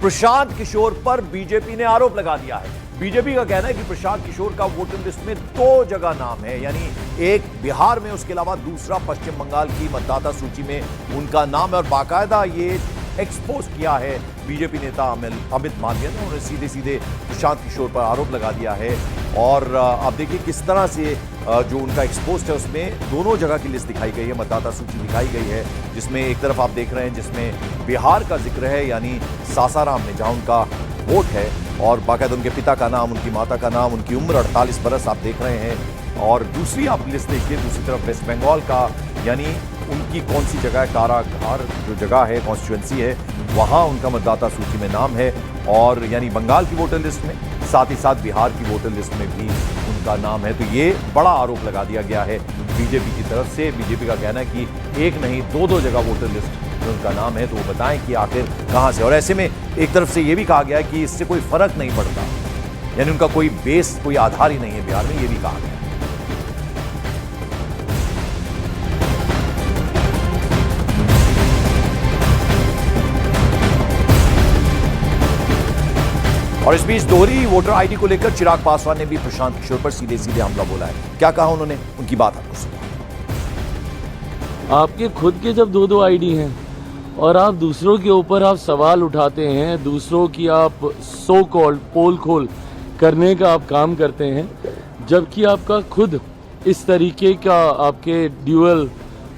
प्रशांत किशोर पर बीजेपी ने आरोप लगा दिया है। बीजेपी का कहना है कि प्रशांत किशोर का वोटर लिस्ट में 2 जगह नाम है, यानी एक बिहार में, उसके अलावा दूसरा पश्चिम बंगाल की मतदाता सूची में उनका नाम है। और बाकायदा ये एक्सपोज किया है बीजेपी नेता अमित मालवीय ने। उन्होंने सीधे सीधे प्रशांत किशोर पर आरोप लगा दिया है। और आप देखिए किस तरह से जो उनका एक्सपोज है उसमें दोनों जगह की लिस्ट दिखाई गई है, मतदाता सूची दिखाई गई है, जिसमें एक तरफ आप देख रहे हैं जिसमें बिहार का जिक्र है, यानी सासाराम में जहां उनका वोट है, और बाकायदा उनके पिता का नाम, उनकी माता का नाम, उनकी उम्र 48 बरस आप देख रहे हैं। और दूसरी आप लिस्ट देखिए, दूसरी तरफ वेस्ट बंगाल का, यानी उनकी कौन सी जगह है, कारागार जो जगह है, कॉन्स्टिट्यूएंसी है, वहां उनका मतदाता सूची में नाम है। और यानी बंगाल की वोटर लिस्ट में, साथ ही साथ बिहार की वोटर लिस्ट में भी उनका नाम है। तो ये बड़ा आरोप लगा दिया गया है बीजेपी की तरफ से। बीजेपी का कहना है कि एक नहीं 2 जगह वोटर लिस्ट में उनका नाम है, तो वो बताएं कि आखिर कहां से। और ऐसे में एक तरफ से ये भी कहा गया है कि इससे कोई फर्क नहीं पड़ता, यानी उनका कोई बेस, कोई आधार ही नहीं है बिहार में, ये भी कहा गया। और इस बीच दोहरी वोटर आईडी को लेकर चिराग पासवान ने भी प्रशांत किशोर पर सीधे सीधे हमला बोला है। क्या कहा उन्होंने, उनकी बात आपको सुनिए। आपके खुद के जब 2 आईडी हैं और आप दूसरों के ऊपर आप सवाल उठाते हैं, दूसरों की आप सो कॉल्ड पोल खोल करने का आप काम करते हैं, जबकि आपका खुद इस तरीके का आपके ड्यूअल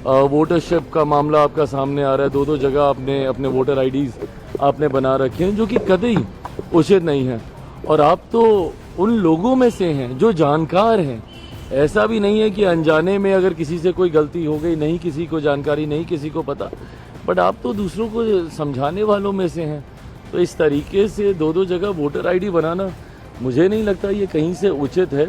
वोटरशिप का मामला आपका सामने आ रहा है। 2 जगह आपने अपने वोटर आईडीज आपने बना रखे हैं, जो कि कतई उचित नहीं है। और आप तो उन लोगों में से हैं जो जानकार हैं। ऐसा भी नहीं है कि अनजाने में अगर किसी से कोई गलती हो गई, नहीं किसी को जानकारी, नहीं किसी को पता, बट आप तो दूसरों को समझाने वालों में से हैं। तो इस तरीके से 2 जगह वोटर आईडी बनाना मुझे नहीं लगता ये कहीं से उचित है।